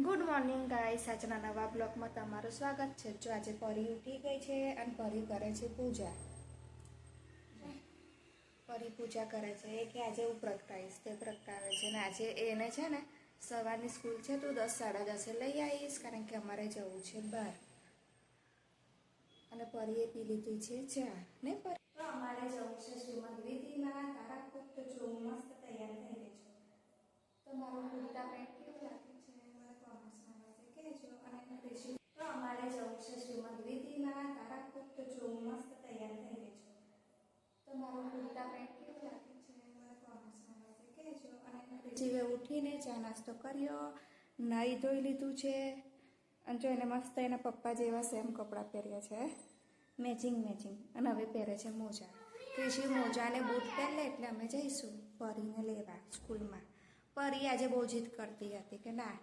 Good morning guys, આજના નવા બ્લોગમાં તમારું સ્વાગત છે। જો આજે પરી ઉઠી ગઈ છે અને પરી કરે છે પૂજા। પરી પૂજા કરે છે એ કે આજે હું પ્રગટાવીશ, તે પ્રગટાવે છે ને આજે એને છે ને સવારની સ્કૂલ છે તો 10 સાડા 10 લઈ આવીશ, કારણ કે અમારે જવું છે બહાર। અને પરીએ પી લીધી છે ચા ને પરી તો અમારે જવું છે શ્રીમદ વિધિમાં। તારા પુખ્ત જો મસ્ત તૈયાર થઈ ગઈ છે તો મારું કુર્તા પેન્ટ કેવું લાગે છે મને કોમેન્ટ્સમાં કહેજો। અને ઋષિ તો અમારે જવું છે શ્રીમદ વિધિમાં। તારા પુખ્ત જો મસ્ત તૈયાર થઈ ગઈ છે તો મારું કુર્તા પેન્ટ કેવું લાગે છે મને કોમેન્ટ્સમાં કહેજો। અને ઋષિએ ઉઠીને ચા નાસ્તો કર્યો, નાહી ધોઈ લીધું છે અને જો એને મસ્ત એના પપ્પા જેવા સેમ કપડાં પહેર્યા છે, મેચિંગ અને હવે પહેરે છે મોજા। ઋષિ મોજા અને બૂટ પહેરે એટલે અમે જઈશું પરીને લેવા સ્કૂલમાં। પરી આજે બહુ જીદ કરતી હતી કે ના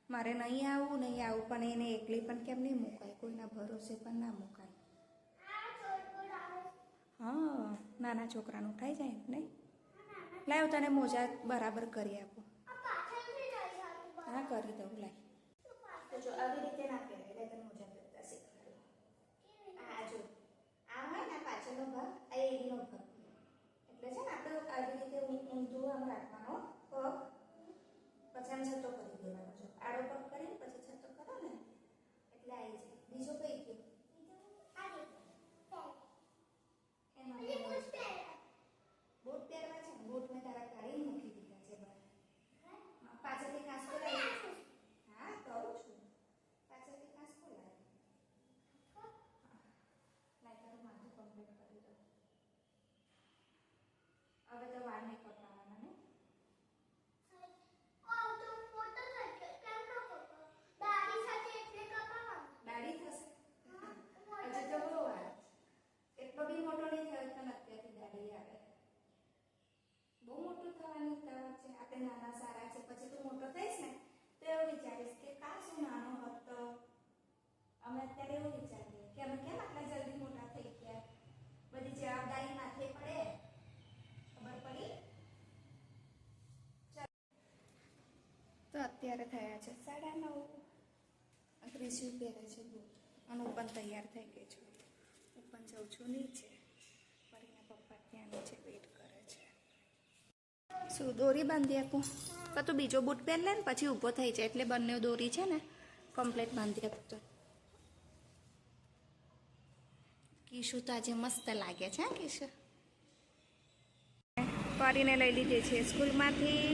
મારે નહીં આવું, પણ એને એકલી પણ કેમ નહીં મુકાય, કોઈના ભરોસે પણ ના મુકાય। હા, નાના છોકરાનું ઉઠાઈ જાય નહીં। લાવ તને મોજા બરાબર કરી આપું। હા, કરી દઉં લાવ। તો જો આવી રીતે ના પહેરાય, તને મોજા પહેરતા શીખવાડું। આ જો આ હોય ને પાછળનો ભાગ, આ એડીનો ભાગ, એટલે છે ને આપણે આવી રીતે ઊંધું આમ રાખવાનો પગ, પછી આમ છતો કરી દેવાનો। જો આડો પગ કરીને પછી છતો કરો ને એટલે આવી જાય। બીજો કઈ ગયો બૂટ પહેરવા છે, બૂટ મેં તારા કાઢી મૂકી દીધા છે બહાર। પાછળથી કાંસકો લાવી, હા કહું છું, પાછળથી કાંસકો લાવી તારું માથું કમ્પ્લીટ કરી દો। હવે તો વાર નહીં કપાવવાના ને, દાઢી થશે હજી તો બહુ વાર, એટલો બી મોટો નહીં થયો તને અત્યારથી દાઢી આવે। બહુ મોટું થવાની ઉતાવળ છે, આપણે નાના સારા છે, પછી તું મોટો થઈશ ને તો એવું વિચારીશ કે કાશ હું નાનો હતો। અમે અત્યારે એવું વિચારીએ કે અમે કેમ આટલા જલ્દી મોટા થઈ ગયા, બધી જવાબદારી માથે પડે, ખબર પડી। તો અત્યારે થયા છે 9:30। ઋષિ પહેરે છે બૂટ અને હું પણ તૈયાર થઈ ગઈ છું। હું પણ જાઉં છું નીચે, પરીના પપ્પા ત્યાં નીચે વેઇટ કરે છે। શું દોરી બાંધી આપું? તો તું બીજો બૂટ પહેર લે ને પછી ઊભો થઈ જાય, એટલે બંને દોરી છે ને કમ્પ્લીટ બાંધી આપતો। કિશુ તો આજે મસ્ત લાગે છે। કિશુ પરીને લઈ લીધી છે સ્કૂલમાંથી,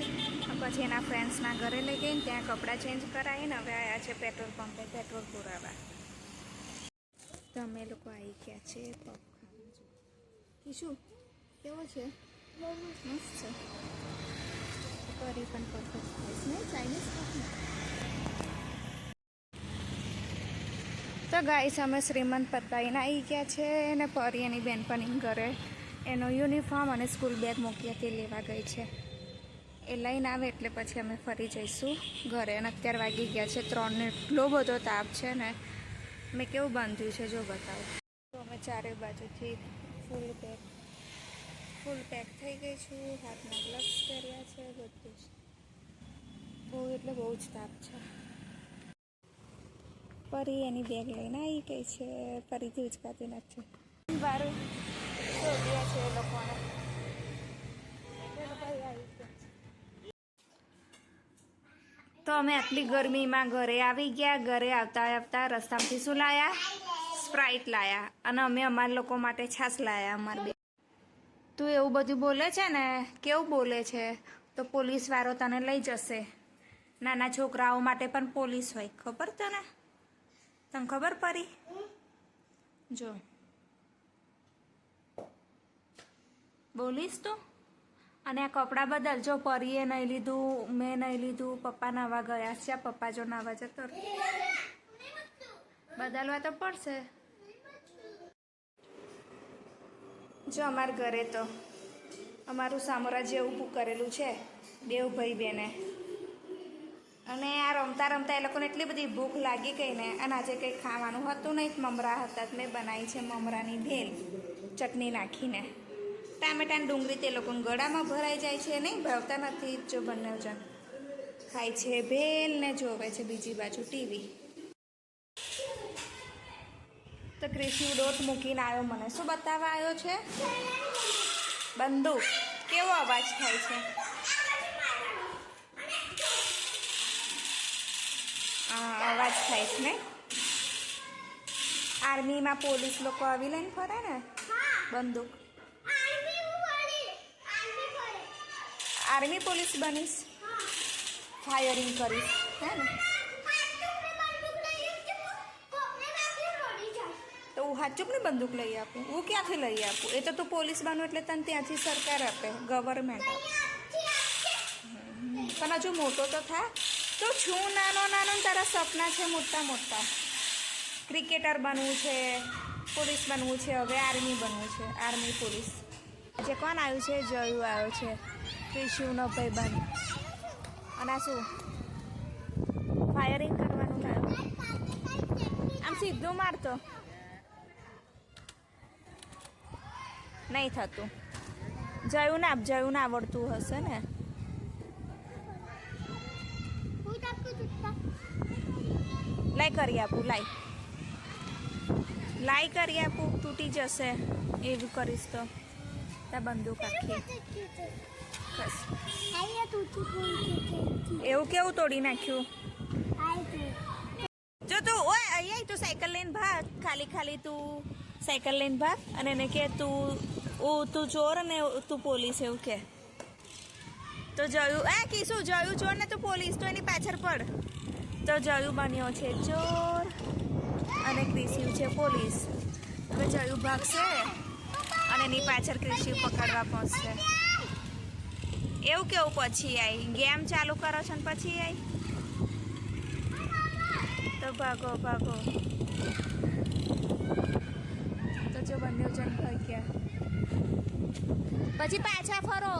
પછી એના ફ્રેન્ડ્સના ઘરે લઈ ગઈને ત્યાં કપડાં ચેન્જ કરાવીને હવે આવ્યા છે પેટ્રોલ પંપે પેટ્રોલ પુરાવા। તો અમે લોકો આવી ગયા છે પગ ખાવા। કિશુ કેવો છે? મસ્ત છે। પરી પણ પરફેક્ટ ખાઈશ ને ચાઇનીઝ ખાવું। તો ગાઈસ અમે શ્રીમંત પતાવીને આવી ગયા છે અને પરી એની બેનપણી ઘરે એનો યુનિફોર્મ અને સ્કૂલ બેગ મૂકી હતી લેવા ગઈ છે। એ લઈને આવે એટલે પછી અમે ફરી જઈશું ઘરે। અને અત્યારે વાગી ગયા છે 3 ને એટલો બધો તાપ છે ને, મેં કેવું બાંધ્યું છે જો બતાવું। તો અમે ચારે બાજુથી ફૂલ પેક થઈ ગઈ છું, હાથમાં ગ્લવ્સ પહેર્યા છે, બધું જ બહુ એટલે બહુ જ તાપ છે। પરી એની બેગ લઈને આવી ગઈ છે, ફરીથી ઉચકાતી નથી। બારું શોધ્યા છે એ લોકોને, તો અમે આટલી ગરમીમાં ઘરે આવી ગયા। ઘરે આવતા રસ્તામાંથી શું લાયા? સ્પ્રાઇટ લાયા, અને અમે અમારા લોકો માટે છાશ લાયા અમાર બે। તું એવું બધું બોલે છે ને, કેવું બોલે છે તો પોલીસવાળો તને લઈ જશે। નાના છોકરાઓ માટે પણ પોલીસ હોય, ખબર તને? તને ખબર પડી? જો બોલીશ તું? અને આ કપડાં બદલ, જો પરીએ નહીં લીધું, મેં નહીં લીધું, પપ્પા નાવા ગયા છે, પપ્પા જો નાવા જતો બદલવા તો પડશે। જો અમારા ઘરે તો અમારું સામ્રાજ્ય ઊભું કરેલું છે બેવ ભાઈ બેને, અને આ રમતા રમતા એ લોકોને એટલી બધી ભૂખ લાગી ગઈ ને, અને આજે કંઈ ખાવાનું હતું નહીં, મમરા હતા, મેં બનાવી છે મમરાની ભેલ ચટણી નાખીને। ટામેટાની ડુંગળી તે લોકોને ગળામાં ભરાઈ જાય છે, નહીં ભાવતા નથી જો બંને જણ। ખાય છે ભેલ ને જોવે છે બીજી બાજુ ટીવી. તો ક્રિશુ દોત મૂકીને આવ્યો, મને શું બતાવવા આવ્યો છે? બંદૂક. કેવો અવાજ થાય છે? હા, અવાજ થાય છે ને. આર્મીમાં પોલીસ લોકો આવી લઈને ફરે ને બંદૂક. આર્મી પોલીસ બનીશ, ફાયરિંગ કરીશ, હે ને? તો હું હાચુક ને બંદૂક લઈ આપું? હું ક્યાંથી લઈ આપું? એ તો તું પોલીસ બનો એટલે તને ત્યાંથી સરકાર આપે, ગવર્મેન્ટ આપે. પણ હજુ મોટો તો થા. તો છું નાનો નાનો, તારા સપના છે મોટા મોટા. ક્રિકેટર બનવું છે, પોલીસ બનવું છે, હવે આર્મી બનવું છે, આર્મી પોલીસ. આજે કોણ આવ્યું છે? જયું આવ્યો છે, ક્રિશુનો ભાઈબંધ. અને આ શું ફાયરિંગ કરવાનું થયું? આમ સીધું મારતો નહીં થતું. જયું ને આવડતું હશે ને. લાઈ કરી આપું, લાઈ કરી આપું, તૂટી જશે એવું કરીશ તો. ત્યાં બંદૂક આખી બસ. એવું કેવું તોડી નાખ્યું? જો તું ઓય અહીંયા તું સાયકલ લઈને ભાગ, ખાલી તું સાયકલ લઈને ભાગ અને એને કે તું ચોર ને તું પોલીસ, એવું કે. તો જયું કીશું જયું ચોર ને તું પોલીસ, તો એની પાછળ પડ. તો જયું બન્યો છે ચોર અને ક્રિશુ છે પોલીસ. હવે જયું ભાગશે અને એની પાછળ ક્રિશુ પકડવા પહોંચશે. એવું કેવું પછી આવી ગેમ ચાલુ કરો છો ને પછી આવી તો ભાગો. તો જો બંને જણ ભાગ્યા, પછી પાછા ફરો.